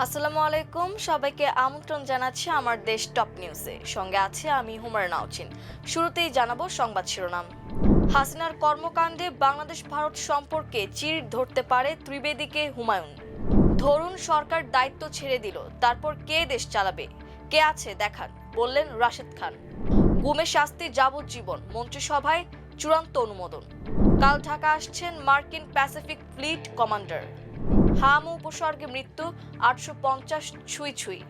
আসসালামু আলাইকুম, সবাইকে আমন্ত্রণ জানাচ্ছি আমার দেশ টপ নিউজে। সঙ্গে আছে আমি হুমায়রা নাওচিন। শুরুতেই জানাবো সংবাদ শিরোনাম। হাসিনার কর্মকাণ্ডে বাংলাদেশ ভারত সম্পর্কে চির ধরতে পারে ত্রিবেদীকে হুমায়ুন। ধরুন সরকার দায়িত্ব ছেড়ে দিল, তারপর কে দেশ চালাবে? কে আছে দেখান, বললেন রাশেদ খান। গুমে শাস্তি যাবজ্জীবন, মন্ত্রিসভায় চূড়ান্ত অনুমোদন। কাল ঢাকা আসছেন মার্কিন প্যাসিফিক ফ্লিট কমান্ডার। হাম উপসর্গে মৃত্যু 850 ছুঁই ছুঁই।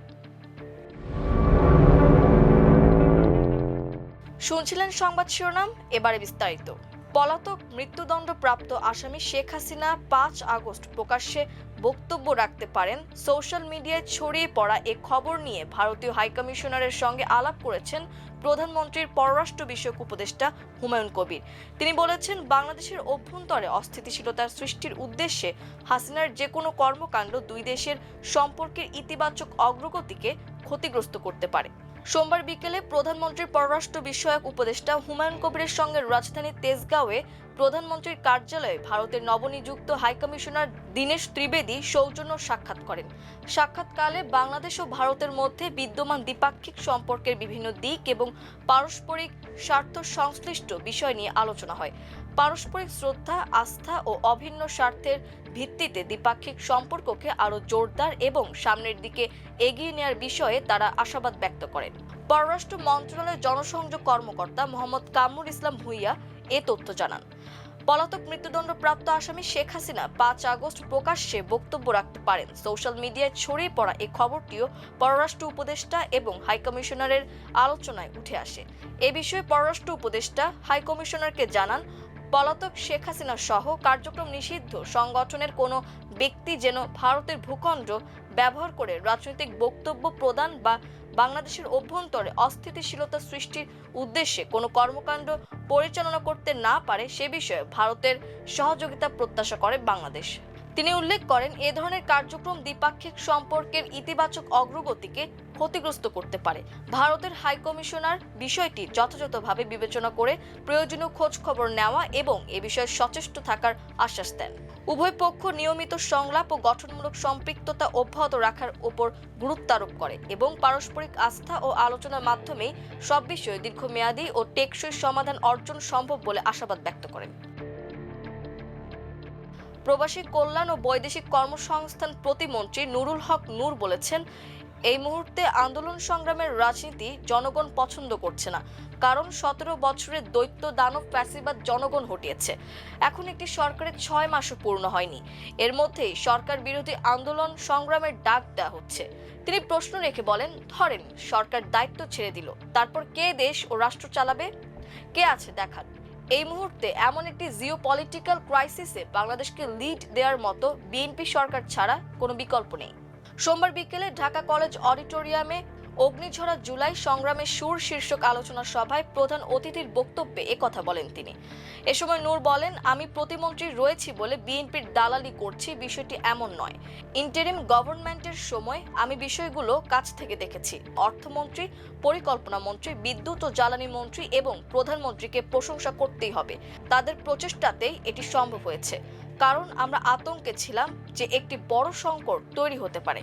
শুনছিলেন সংবাদ শিরোনাম, এবারে বিস্তারিত। পলাতক মৃত্যুদণ্ডপ্রাপ্ত আসামি শেখ হাসিনা 5 আগস্ট প্রকাশ্যে বক্তব্য রাখতে পারেন। সোশ্যাল মিডিয়ায় ছড়িয়ে পড়া এ খবর নিয়ে ভারতীয় হাইকমিশনারের সঙ্গে আলাপ করেছেন প্রধানমন্ত্রীর পররাষ্ট্র বিষয়ক উপদেষ্টা হুমায়ুন কবির। তিনি বলেছেন, বাংলাদেশের অভ্যন্তরে অস্থিতিশীলতার সৃষ্টির উদ্দেশ্যে হাসিনার যে কোনো কর্মকাণ্ড দুই দেশের সম্পর্কের ইতিবাচক অগ্রগতিকে ক্ষতিগ্রস্ত করতে পারে। সোমবার বিকেলে প্রধানমন্ত্রীর পররাষ্ট্র বিষয়ক উপদেষ্টা হুমায়ুন কবিরের সঙ্গে রাজধানীর তেজগাঁওয়ে প্রধানমন্ত্রীর কার্যালয়ে ভারতের নবনিযুক্ত হাইকমিশনার দীনেশ ত্রিবেদী সৌজন্য সাক্ষাৎ করেন। সাক্ষাৎকালে বাংলাদেশ ও ভারতের মধ্যে বিদ্যমান দ্বিপাক্ষিক সম্পর্কের বিভিন্ন দিক এবং পারস্পরিক স্বার্থ সংশ্লিষ্ট বিষয় নিয়ে আলোচনা হয়। পারস্পরিক শ্রদ্ধা, আস্থা ও অভিন্ন স্বার্থের ভিত্তিতে দ্বিপাক্ষিক সম্পর্ককে আরও জোরদার এবং সামনের দিকে এগিয়ে নেওয়ার বিষয়ে তারা আশাবাদ ব্যক্ত করেন। পররাষ্ট্র মন্ত্রণালয়ের জনসংযোগ কর্মকর্তা মোহাম্মদ কামরুল ইসলাম ভূঁইয়া এ তথ্য জানান। পলাতক মৃত্যুদণ্ডপ্রাপ্ত আসামি শেখ হাসিনা 5 আগস্ট প্রকাশ্যে বক্তব্য রাখতে পারেন। সোশ্যাল মিডিয়ায় ছড়িয়ে পড়া এই খবরটিও পররাষ্ট্র উপদেষ্টা এবং হাইকমিশনারের আলোচনায় উঠে আসে। এ বিষয়ে পররাষ্ট্র উপদেষ্টা হাইকমিশনারকে জানান, পলাতক শেখ হাসিনা সহ কার্যক্রম নিষিদ্ধ সংগঠনের কোনো ব্যক্তি যেন ভারতের ভূখণ্ড ব্যবহার করে রাজনৈতিক বক্তব্য প্রদান বা বাংলাদেশের অভ্যন্তরে অস্থিতিশীলতা সৃষ্টির উদ্দেশ্যে কোনো কর্মকাণ্ড পরিচালনা করতে না পারে সে বিষয়ে ভারতের সহযোগিতা প্রত্যাশা করে বাংলাদেশ। তিনি উল্লেখ করেন, এ ধরনের কার্যক্রম দ্বিপাক্ষিক সম্পর্কের ইতিবাচক অগ্রগতিকে ক্ষতিগ্রস্ত করতে পারে। ভারতের হাইকমিশনার বিষয়টি যথাযথভাবে বিবেচনা করে প্রয়োজনীয় খোঁজ খবর নেওয়া এবং এ বিষয়ে সচেষ্ট থাকার আশ্বাস দেন। উভয় পক্ষ নিয়মিত সংলাপ ও গঠনমূলক সম্পৃক্ততা অব্যাহত রাখার উপর গুরুত্ব আরোপ করে এবং পারস্পরিক আস্থা ও আলোচনার মাধ্যমে সব বিষয়ে দীর্ঘমেয়াদী ও টেকসই সমাধান অর্জন সম্ভব বলে আশাবাদ ব্যক্ত করেন। প্রবাসী কল্যাণ ও বৈদেশিক কর্মসংস্থান প্রতিমন্ত্রী নুরুল হক নূর বলেছেন, এই মুহূর্তে আন্দোলন সংগ্রামের রাজনীতি জনগণ পছন্দ করছে না, কারণ 17 বছরের দৈত্য দানব ফ্যাসিবাদ জনগণ হটিয়েছে। এখন একটি সরকারের 6 মাসও পূর্ণ হয়নি, এর মধ্যেই সরকার বিরোধী আন্দোলন সংগ্রামের ডাক দেওয়া হচ্ছে। তিনি প্রশ্ন রেখে বলেন, ধরেন সরকার দায়িত্ব ছেড়ে দিল, তারপর কে দেশ ও রাষ্ট্র চালাবে? কে আছে দেখান। এই মুহূর্তে এমন একটি জিওপলিটিক্যাল ক্রাইসিসে বাংলাদেশকে লিড দেওয়ার মতো বিএনপি সরকার ছাড়া কোনো বিকল্প নেই। সোমবার বিকেলে ঢাকা কলেজ অডিটোরিয়ামে অগ্নিঝরা জুলাই সংগ্রামের সুর শীর্ষক আলোচনা সভায় প্রধান অতিথির বক্তব্যে একথা বলেন তিনি। এ সময় নূর বলেন, আমি প্রতিমন্ত্রী রয়েছি বলে বিএনপির দালালি করছি, বিষয়টি এমন নয়। ইন্টারিম গভর্নমেন্টের সময় আমি বিষয়গুলো কাছ থেকে দেখেছি। অর্থমন্ত্রী, পরিকল্পনা মন্ত্রী, বিদ্যুৎ ও জ্বালানি মন্ত্রী এবং প্রধানমন্ত্রীকে প্রশংসা করতেই হবে। তাদের প্রচেষ্টাতেই এটি সম্ভব হয়েছে, কারণ আমরা আতঙ্কে ছিলাম যে একটি বড় সংকট তৈরি হতে পারে।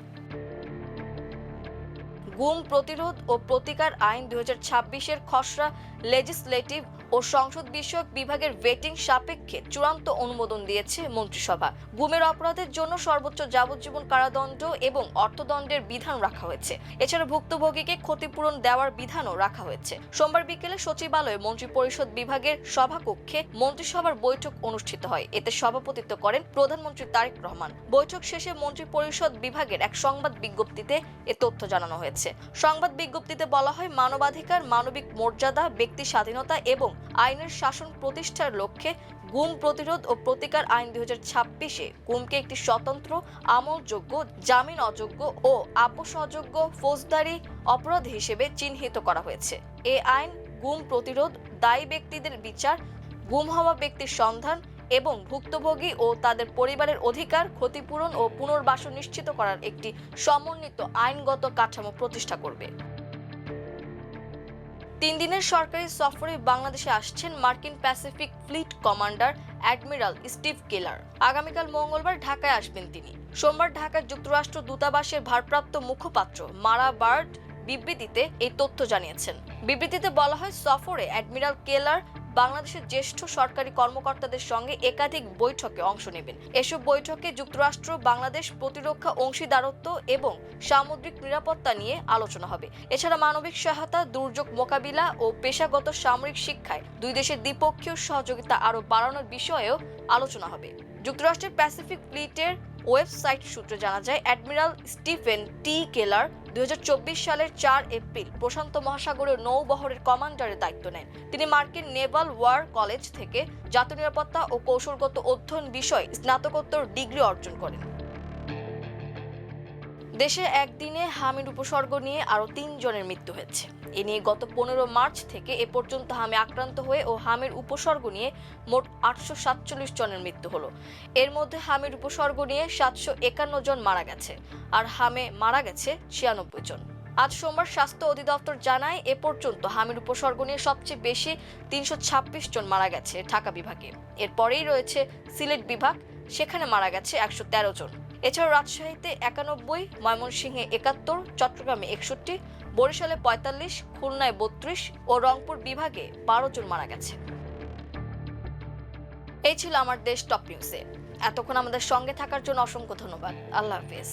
গুম প্রতিরোধ ও প্রতিকার আইন 2026-এর খসড়া লেজিসলেটিভ ও সংসদ বিষয়ক বিভাগের ভেটিং সাপেক্ষে চূড়ান্ত অনুমোদন দিয়েছে মন্ত্রিসভা। গুমের অপরাধের জন্য সর্বোচ্চ যাবজ্জীবন কারাদণ্ড এবং অর্থদণ্ডের বিধান রাখা হয়েছে। এছাড়া ভুক্তভোগীকে ক্ষতিপূরণ দেওয়ার বিধানও রাখা হয়েছে। সোমবার বিকেলে সচিবালয়ে মন্ত্রিপরিষদ বিভাগের সভাকক্ষে মন্ত্রিসভার বৈঠক অনুষ্ঠিত হয়। এতে সভাপতিত্ব করেন প্রধানমন্ত্রী তারেক রহমান। বৈঠক শেষে মন্ত্রিপরিষদ বিভাগের এক সংবাদ বিজ্ঞপ্তিতে এ তথ্য জানানো হয়েছে। সংবাদ বিজ্ঞপ্তিতে বলা হয়, মানবাধিকার, মানবিক মর্যাদা, ব্যক্তি স্বাধীনতা এবং আইনের শাসন প্রতিষ্ঠার লক্ষ্যে গুম প্রতিরোধ ও প্রতিকার আইন 2026-এ গুমকে একটি স্বতন্ত্র, আমলযোগ্য, জামিন অযোগ্য ও আপোষ অযোগ্য ফৌজদারি অপরাধ হিসেবে চিহ্নিত করা হয়েছে। এ আইন গুম প্রতিরোধ, দায়ী ব্যক্তিদের বিচার, গুম হওয়া ব্যক্তির সন্ধান এবং ভুক্তভোগী ও তাদের পরিবারের অধিকার, ক্ষতিপূরণ ও পুনর্বাসন নিশ্চিত করার একটি সমন্বিত আইনগত কাঠামো প্রতিষ্ঠা করবে। 3 দিনের সরকারি সফরে বাংলাদেশে আসছেন মার্কিন Pacific Fleet Commander Admiral Steve Keller. আগামীকাল মঙ্গলবার ঢাকায় আসবেন তিনি। সোমবার ঢাকার যুক্তরাষ্ট্র দূতাবাসের ভারপ্রাপ্ত মুখপাত্র মারা বার্ড বিবৃতিতে এই তথ্য জানিয়েছেন। বিবৃতিতে বলা হয়, সফরে অ্যাডমিরাল কেলার বাংলাদেশের জ্যেষ্ঠ সরকারি কর্মকর্তাদের সঙ্গে একাধিক বৈঠকে অংশ নেবেন। এসব বৈঠকে যুক্তরাষ্ট্র বাংলাদেশ প্রতিরক্ষা অংশীদারত্ব এবং সামুদ্রিক নিরাপত্তা নিয়ে আলোচনা হবে। এছাড়া মানবিক সহায়তা, দুর্যোগ মোকাবিলা ও পেশাগত সামরিক শিক্ষায় দুই দেশের দ্বিপক্ষীয় সহযোগিতা আরও বাড়ানোর বিষয়েও আলোচনা হবে। যুক্তরাষ্ট্রের প্যাসিফিক ফ্লিটের ওয়েবসাইট সূত্রে জানা যায়, অ্যাডমিরাল স্টিফেন টি কেলার 2024 সালের 4 এপ্রিল প্রশান্ত মহাসাগরীয় নৌবহরের কমান্ডারের দায়িত্ব নেন। তিনি মার্কিন নেভাল ওয়ার কলেজ থেকে জাতীয় নিরাপত্তা ও কৌশলগত অধ্যয়ন বিষয়ে স্নাতকোত্তর ডিগ্রি অর্জন করেন। দেশে একদিনে হামির উপসর্গ নিয়ে আরও 3 জনের মৃত্যু হয়েছে। এ নিয়ে গত 15 মার্চ থেকে এ পর্যন্ত হামে আক্রান্ত হয়ে ও হামির উপসর্গ নিয়ে মোট 847 জনের মৃত্যু হলো। এর মধ্যে হামির উপসর্গ নিয়ে 751 জন মারা গেছে, আর হামে মারা গেছে 96 জন। আজ সোমবার স্বাস্থ্য অধিদপ্তর জানায়, এ পর্যন্ত হামির উপসর্গ নিয়ে সবচেয়ে বেশি 326 জন মারা গেছে ঢাকা বিভাগে। এরপরেই রয়েছে সিলেট বিভাগ, সেখানে মারা গেছে 113 জন। এছাড়াও রাজশাহীতে 91, ময়মনসিংহে 71, চট্টগ্রামে 61, বরিশালে 45, খুলনায় 32 ও রংপুর বিভাগে 12 জন মারা গেছে। এই ছিল আমার দেশ টপ নিউজে। এতক্ষণ আমাদের সঙ্গে থাকার জন্য অসংখ্য ধন্যবাদ। আল্লাহ হাফেজ।